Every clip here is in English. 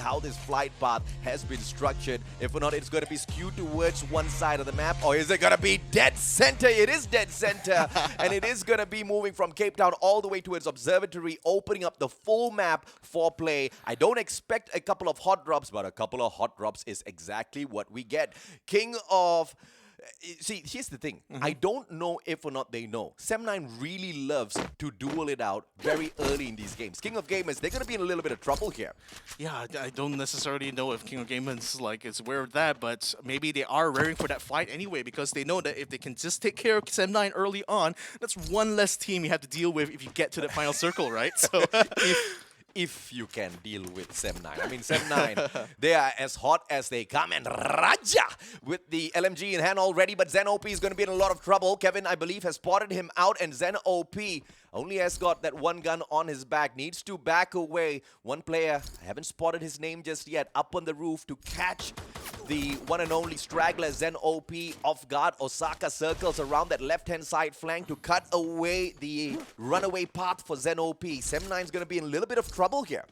how this flight path has been structured. If or not, it's going to be skewed towards one side of the map, or is it going to be dead center? It is dead center, and it is going to be moving from Cape Town all the way towards Observatory, opening up the full map for play. I don't expect a couple of hot drops, but a couple of hot drops is exactly what we get. King of... See, here's the thing. I don't know if or not they know. Sem9 really loves to duel it out very early in these games. King of Gamers, they're going to be in a little bit of trouble here. Yeah, I don't necessarily know if King of Gamers is aware of that, but maybe they are raring for that fight anyway, because they know that if they can just take care of Sem9 early on, that's one less team you have to deal with if you get to the final circle, right? So if you can deal with Sem9. I mean, Sem9, they are as hot as they come. And Raja with the LMG in hand already, but Zen OP is going to be in a lot of trouble. Kevin, I believe, has spotted him out, and Zen OP only has got that one gun on his back. Needs to back away. One player, I haven't spotted his name just yet, up on the roof to catch the one and only straggler, Zen OP, off guard. Osaka circles around that left-hand side flank to cut away the runaway path for Zen OP. Sem9 is going to be in a little bit of trouble here.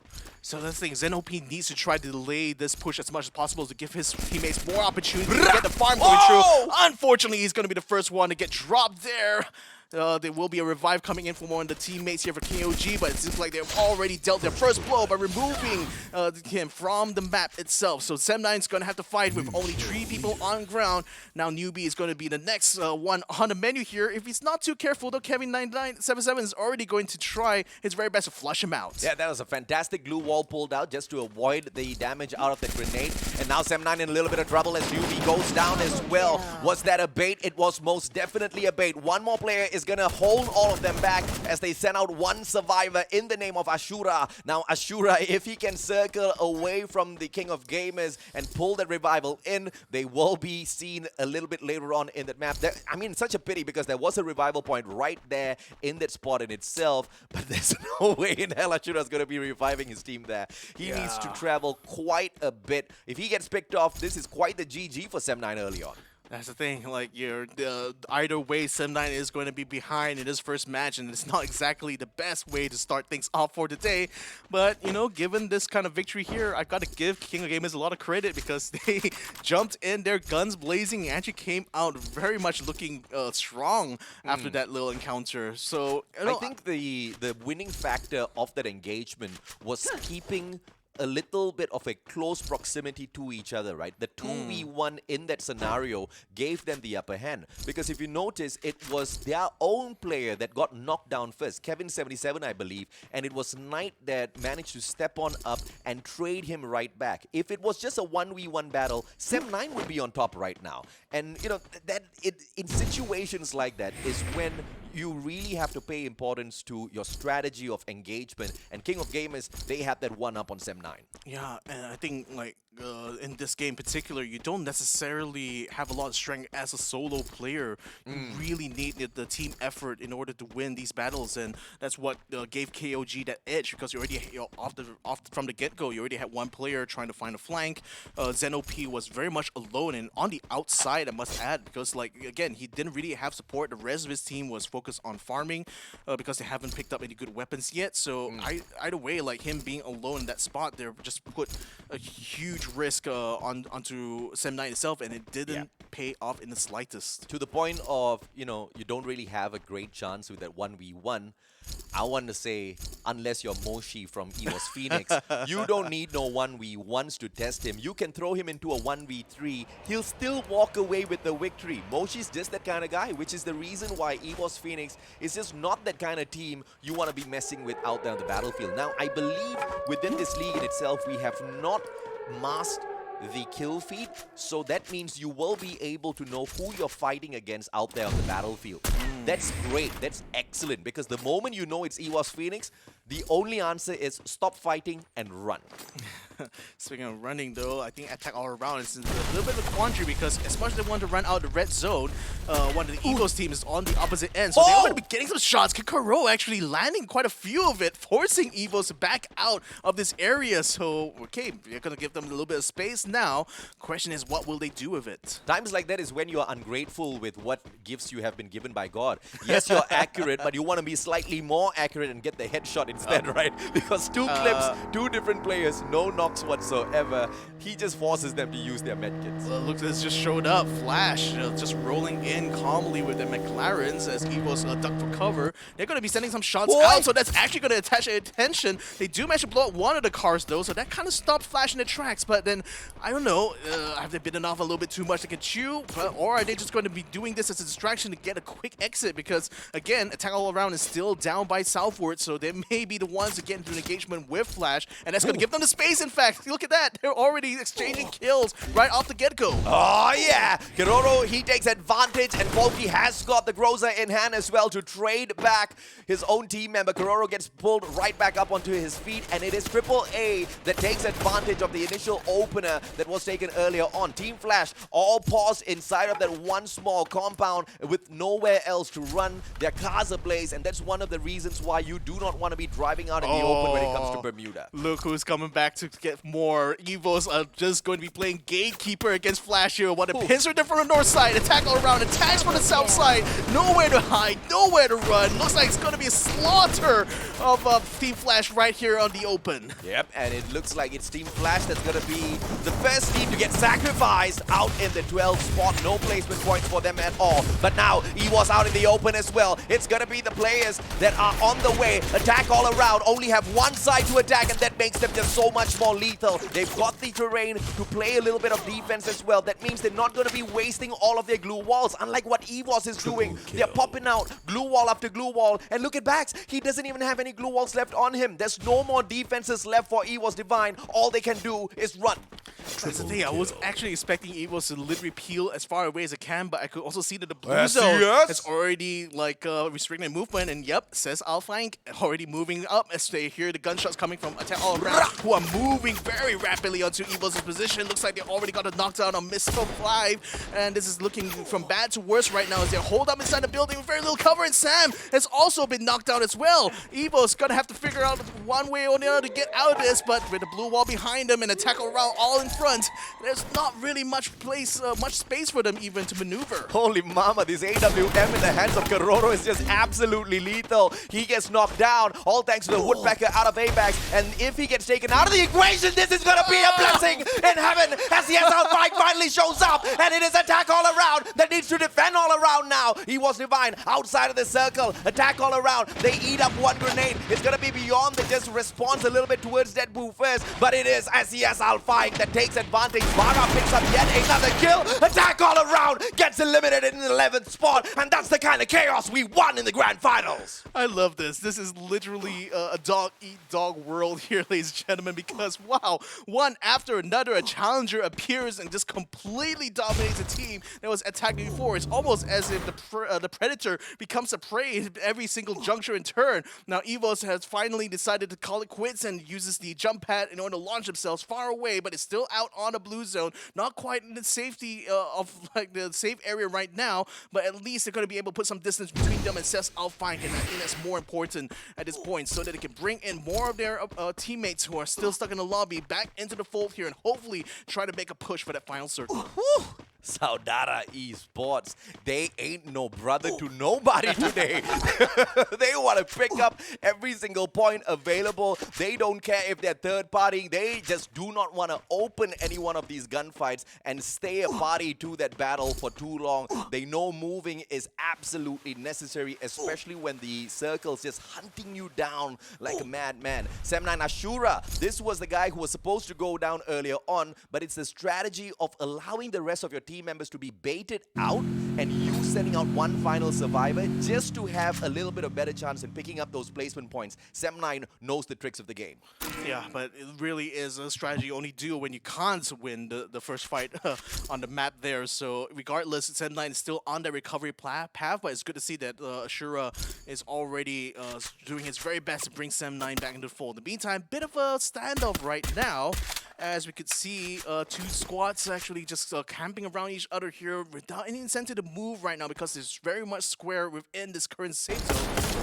So that's the thing, Zen OP needs to try to delay this push as much as possible to give his teammates more opportunity to get the farm going through. Unfortunately, he's going to be the first one to get dropped there. There will be a revive coming in from one of the teammates here for King OG, but it seems like they've already dealt their first blow by removing him from the map itself. So Sem9 is going to have to fight with only 3 people on ground. Now Newbie is going to be the next one on the menu here. If he's not too careful, though, Kevin9977 is already going to try his very best to flush him out. Yeah, that was a fantastic glue wall pulled out just to avoid the damage out of the grenade. And now Sem9 in a little bit of trouble as Newbie goes down as well. Was that a bait? It was most definitely a bait. One more player is going to hold all of them back as they send out one survivor in the name of Ashura. Now Ashura, if he can circle away from the King of Gamers and pull that revival in, they will be seen a little bit later on in that map. I mean, such a pity because there was a revival point right there in that spot in itself, but there's no way in hell Ashura is going to be reviving his team there. He needs to travel quite a bit. If he gets picked off, this is quite the GG for Sem9 early on. That's the thing, like, either way, Sem9 is going to be behind in his first match, and it's not exactly the best way to start things off for today. But, you know, given this kind of victory here, I've got to give King of Gamers a lot of credit because they jumped in, their guns blazing, and actually came out very much looking strong after that little encounter. So, you know, I think the winning factor of that engagement was keeping a little bit of a close proximity to each other, right? The 2v1 in that scenario gave them the upper hand. Because if you notice, it was their own player that got knocked down first, Kevin77, I believe, and it was Knight that managed to step on up and trade him right back. If it was just a 1v1 battle, Sem9 would be on top right now. And, you know, in situations like that is when you really have to pay importance to your strategy of engagement. And King of Gamers, they had that one up on Sem9. Yeah, and I think, like, in this game in particular, you don't necessarily have a lot of strength as a solo player. You really need the team effort in order to win these battles, and that's what gave KOG that edge, because you already from the get-go, you already had one player trying to find a flank. Zen OP was very much alone and on the outside, I must add, because, like, again, he didn't really have support. The rest of his team was focused on farming because they haven't picked up any good weapons yet. So either way, like, him being alone in that spot there just put a huge risk onto Sem9 itself, and it didn't pay off in the slightest. To the point of, you know, you don't really have a great chance with that 1v1. I want to say, unless you're Moshi from EVOS Phoenix, you don't need no 1v1s to test him. You can throw him into a 1v3. He'll still walk away with the victory. Moshi's just that kind of guy, which is the reason why EVOS Phoenix is just not that kind of team you want to be messing with out there on the battlefield. Now, I believe within this league in itself, we have not masked the kill feed, so that means you will be able to know who you're fighting against out there on the battlefield. That's great, that's excellent, because the moment you know it's EVOS Phoenix, the only answer is stop fighting and run. Speaking of running, though, I think attack all around is a little bit of a quandary, because as much as they want to run out the red zone, one of the EVOS teams is on the opposite end, so they're going to be getting some shots. Kikaro actually landing quite a few of it, forcing EVOS back out of this area. So, okay, you're going to give them a little bit of space now. Question is, what will they do with it? Times like that is when you're ungrateful with what gifts you have been given by God. Yes, you're accurate, but you want to be slightly more accurate and get the headshot instead, right? Because two clips, two different players, no knocks whatsoever. He just forces them to use their medkits. Look, this just showed up. Flash just rolling in calmly with the McLarens as EVOS duck for cover. They're going to be sending some shots out, so that's actually going to attach attention. They do manage to blow up one of the cars, though, so that kind of stopped Flash in the tracks. But then, I don't know, have they bitten off a little bit too much they can chew? Or are they just going to be doing this as a distraction to get a quick exit? Because, again, Attack All Around is still down by southward, so they may be the ones to get into an engagement with Flash, and that's going to give them the space, in fact. Look at that. They're already exchanging kills right off the get-go. Oh, yeah. Keroro, he takes advantage, and Volky has got the Groza in hand as well to trade back his own team member. Keroro gets pulled right back up onto his feet, and it is Triple A that takes advantage of the initial opener that was taken earlier on. Team Flash all paused inside of that one small compound with nowhere else to run. Their cars ablaze, and that's one of the reasons why you do not want to be driving out in the open when it comes to Bermuda. Look who's coming back to get more. EVOS are just going to be playing Gatekeeper against Flash here. Want to pincer them from the north side, attack all around, attacks from the south side. Nowhere to hide, nowhere to run. Looks like it's going to be a slaughter of Team Flash right here on the open. Yep, and it looks like it's Team Flash that's going to be the first team to get sacrificed out in the 12th spot. No placement points for them at all. But now, EVOS out in the open as well. It's going to be the players that are on the way. Attack all around, only have one side to attack, and that makes them just so much more lethal. They've got the terrain to play a little bit of defense as well. That means they're not going to be wasting all of their glue walls, unlike what EVOS is doing. They're popping out glue wall after glue wall, and look at Bax. He doesn't even have any glue walls left on him. There's no more defenses left for EVOS Divine. All they can do is run. That's the thing, I was actually expecting EVOS to literally peel as far away as it can, but I could also see that the blue zone is already like restricting movement, and yep, says ALFAINK already moving up as they hear the gunshots coming from Attack All Around, who are moving very rapidly onto EVOS' position. Looks like they already got a knockdown on Mr. 5, and this is looking from bad to worse right now as they hold up inside the building with very little cover, and Sam has also been knocked down as well. EVOS gonna have to figure out one way or the other to get out of this, but with the blue wall behind them and Attack All Around all in front, there's not really much space for them even to maneuver. Holy mama, this AWM in the hands of Keroro is just absolutely lethal. He gets knocked down, all thanks to the Woodpecker out of ABAX, and if he gets taken out of the equation, this is gonna be a blessing in heaven as the SL5 finally shows up, and it is Attack All Around that needs to defend all around now. He was Divine outside of the circle, Attack All Around, they eat up one grenade. It's gonna be beyond the just response a little bit towards Deadpool first, but it is SES ALFAINK that takes advantage. Vara picks up yet another kill. Attack All Around gets eliminated in the 11th spot, and that's the kind of chaos we won in the grand finals. I love this. This is literally a dog-eat-dog world here, ladies and gentlemen, because wow, one after another, a challenger appears and just completely dominates a team that was attacking before. It's almost as if the predator becomes a prey at every single juncture and turn. Now, EVOS has finally decided to call it quits and uses the jump pad in order to launch themselves far away, but it's still out on the blue zone, not quite in the safety of like the safe area right now, but at least they're going to be able to put some distance between them and says ALFAINK, and I think that's more important at this point, so that they can bring in more of their teammates who are still stuck in the lobby back into the fold here and hopefully try to make a push for that final circle. Saudara Esports, they ain't no brother to nobody today. They want to pick up every single point available. They don't care if they're third party. They just do not want to open any one of these gunfights and stay a party to that battle for too long. They know moving is absolutely necessary, especially when the circle's just hunting you down like a madman. Sem9 Ashura, this was the guy who was supposed to go down earlier on, but it's the strategy of allowing the rest of your team members to be baited out and you sending out one final survivor just to have a little bit of better chance in picking up those placement points. Sem9 knows the tricks of the game. Yeah, but it really is a strategy you only do when you can't win the first fight on the map there. So regardless, Sem9 is still on that recovery path, but it's good to see that Ashura is already doing his very best to bring Sem9 back into the fold. In the meantime, bit of a standoff right now as we could see two squads actually just camping around each other here without any incentive to move right now because there's very much square within this current safe zone.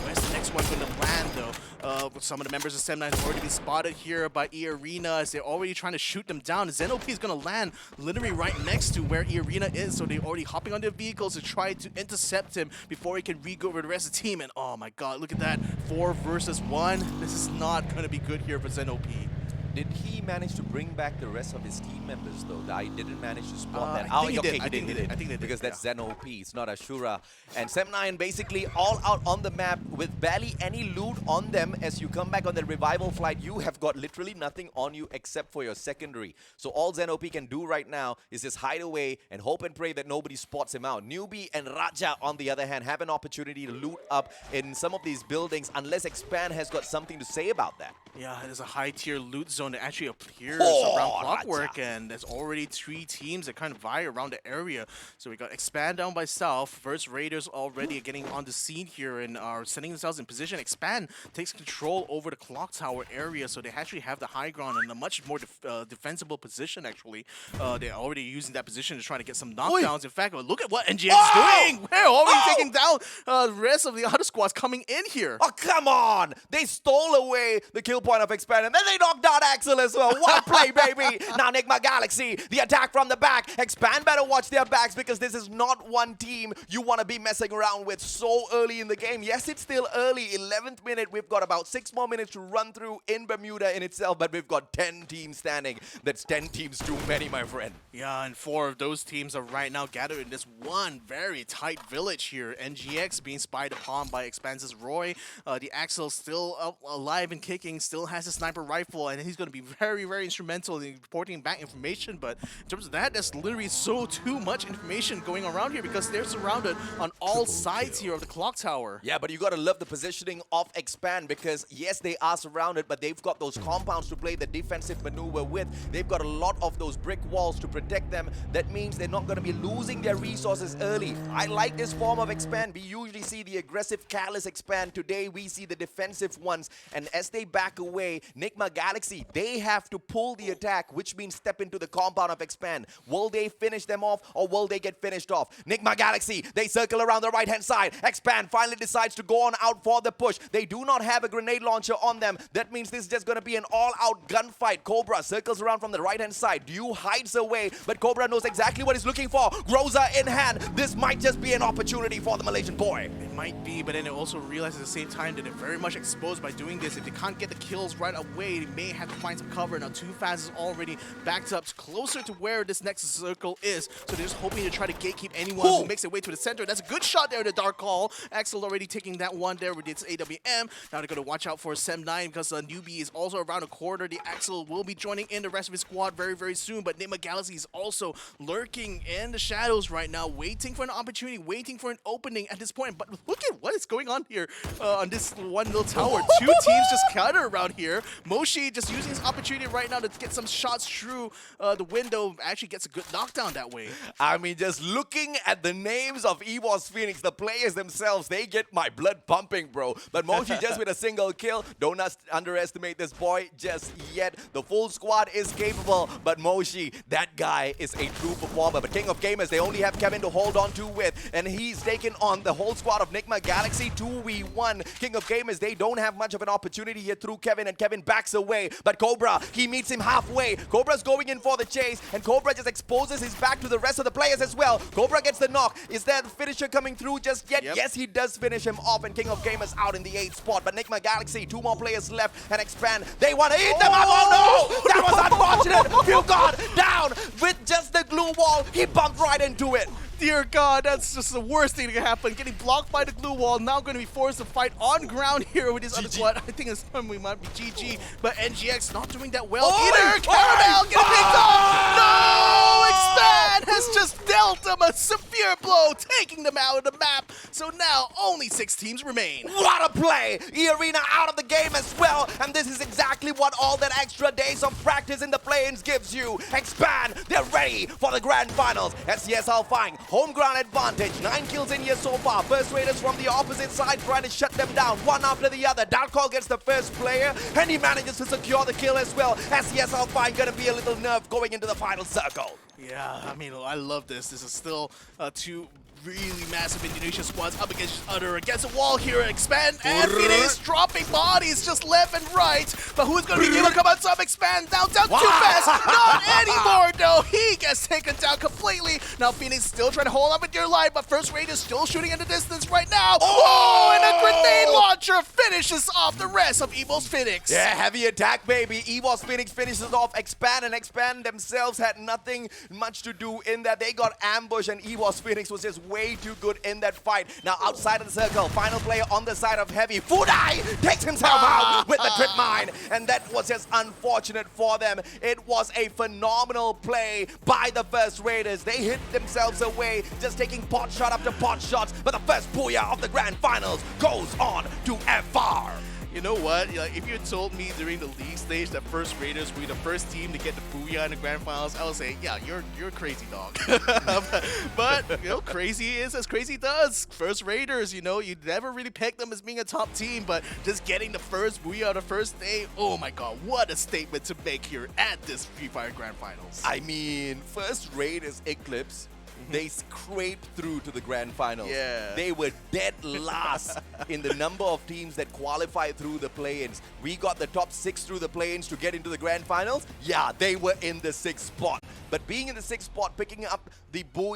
Where's the next one going to land though? Some of the members of Sem9 have already been spotted here by EARENA as they're already trying to shoot them down. ZenOP is going to land literally right next to where EARENA is, so they're already hopping on their vehicles to try to intercept him before he can re-go over the rest of the team. And oh my god, look at that. 4 versus 1. This is not going to be good here for ZenOP. Did he manage to bring back the rest of his team members though? I didn't manage to spot that. I think he okay, did. I think he they did. did. I think they did, Because that's yeah. ZenOP, it's not Ashura. And Sem9 basically all out on the map with barely any loot on them. As you come back on the revival flight, you have got literally nothing on you except for your secondary. So all ZenOP can do right now is just hide away and hope and pray that nobody spots him out. Newbie and Raja, on the other hand, have an opportunity to loot up in some of these buildings unless Expand has got something to say about that. Yeah, there's a high-tier loot zone that actually appears Oh, around Clockwork, Raja. and there's already 3 teams that kind of vie around the area. So we got Expand down by South. First Raiders already getting on the scene here and are setting themselves in position. Expand takes control over the clock tower area, so they actually have the high ground in a much more defensible position, actually. They're already using that position to try to get some knockdowns. In fact, look at what NGX is doing! We're already taking down the rest of the other squads coming in here. Oh, come on! They stole away the kill point of Expand, and then they knocked out Axel as well. What play, baby! Now NIGMA Galaxy, the attack from the back. Expand better watch their backs because this is not one team you want to be messing around with so early in the game. Yes, it's still early, 11th minute. We've got about 6 more minutes to run through in Bermuda in itself, but we've got 10 teams standing. That's 10 teams too many, my friend. Yeah, and 4 of those teams are right now gathered in this one very tight village here. NGX being spied upon by Expanse's Roy. The Axel still alive and kicking, still has a sniper rifle, and he's going to be very, very instrumental in reporting back information. But in terms of that, there's literally too much information going around here because they're surrounded on all sides here of the clock tower. Yeah, but you got to love the positioning of Expand because, yes, they are surrounded, but they've got those compounds to play the defensive maneuver with. They've got a lot of those brick walls to protect them. That means they're not going to be losing their resources early. I like this form of Expand. We usually see the aggressive, careless Expand. Today, we see the defensive ones. And as they back away, NIGMA Galaxy, they have to pull the attack, which means step into the compound of Expand. Will they finish them off or will they get finished off? NIGMA Galaxy, they circle around the right-hand side. Expand finally decides to go on out for the push. They do not have a grenade launcher on them. That means this is just going to be an all-out gunfight. Cobra circles around from the right-hand side. Due hides away, but Cobra knows exactly what he's looking for. Groza in hand. This might just be an opportunity for the Malaysian boy. It might be, but then they also realize at the same time that they're very much exposed by doing this. If they can't get the kills right away, they may have to find some cover. Now, Too Fast is already backed up closer to where this next circle is, so they're just hoping to try to gatekeep anyone who makes their way to the center. That's a good shot there in the dark call. Axel already taking that one there with its AWM. Now they're going to watch out for Sem9 because Newbie is also around the corner. The Axel will be joining in the rest of his squad very, very soon, but NIGMA Galaxy is also lurking in the shadows right now, waiting for an opportunity, waiting for an opening at this point. But look at what is going on here on this one little tower. 2 teams just scattered around here. Moshi just using his opportunity right now to get some shots through the window. Actually gets a good knockdown that way. I mean, just looking at the names of EVOS Phoenix, the players themselves, they get my blood pumping, bro. But Moshi just with a single kill. Don't underestimate this boy just yet. The full squad is capable, but Moshi, that guy is a true performer. But King of Gamers, they only have Kevin to hold on to with, and he's taken on the whole squad of NIGMA Galaxy 2v1. King of Gamers, they don't have much of an opportunity here through Kevin, and Kevin backs away. But Cobra, he meets him halfway. Cobra's going in for the chase, and Cobra just exposes his back to the rest of the players as well. Cobra gets the knock. Is there the finisher coming through just yet? Yep. Yes, he does finish him off, and King of Gamers out in the 8th spot. But NIGMA Galaxy, 2 more players left, and Expand, they want to eat them up. Oh no! That was unfortunate. Few got down with just the glue wall. He bumped right into it. Dear God, that's just the worst thing that can happen. Getting blocked by the glue wall, now going to be forced to fight on ground here with his other squad. I think this time we might be GG, but NGX not doing that well either. Caramel getting picked off. No! Expand has just dealt him a severe blow, taking them out of the map. So now only 6 teams remain. What a play! EARENA out of the game as well, and this is exactly what all that extra days of practice in the play-ins gives you. Expand, they're ready for the grand finals. SPS ALFAINK, home ground advantage, 9 kills in here so far. First Raiders from the opposite side trying to shut them down, one after the other. Dark Call gets the first player, and he manages to secure the kill as well. SPS ALFAINK gonna be a little nerfed going into the final circle. Yeah, I mean, I love this. This is still 2 really massive Indonesia squads up against each other, against a wall here. Expand, and Phoenix dropping bodies just left and right. But who's going to be able to come on top? Expand down too fast. Not anymore, though. He gets taken down completely. Now Phoenix still trying to hold on with their life, but First Raiders still shooting in the distance right now. Oh, and a grenade launcher finishes off the rest of EVOS Phoenix. Yeah, heavy attack, baby. EVOS Phoenix finishes off Expand, and Expand themselves had nothing much to do in that. They got ambushed, and EVOS Phoenix was just way too good in that fight. Now outside of the circle, final player on the side of Heavy. Fudai takes himself out with the trip mine, and that was just unfortunate for them. It was a phenomenal play by the First Raiders. They hit themselves away, just taking pot shot after pot shots, but the first booyah of the grand finals goes on to FR. You know what? Like, if you had told me during the league stage that First Raiders were the first team to get the booyah in the grand finals, I would say, yeah, you're a crazy dog. but you know, crazy is as crazy does. First Raiders, you know, you never really picked them as being a top team, but just getting the first booyah the first day, oh my god, what a statement to make here at this Free Fire Grand Finals. I mean, First Raiders Eclipse, they scraped through to the grand finals. Yeah. They were dead last in the number of teams that qualified through the play-ins. We got the top 6 through the play-ins to get into the grand finals. Yeah, they were in the 6th spot. But being in the 6th spot, picking up the buoy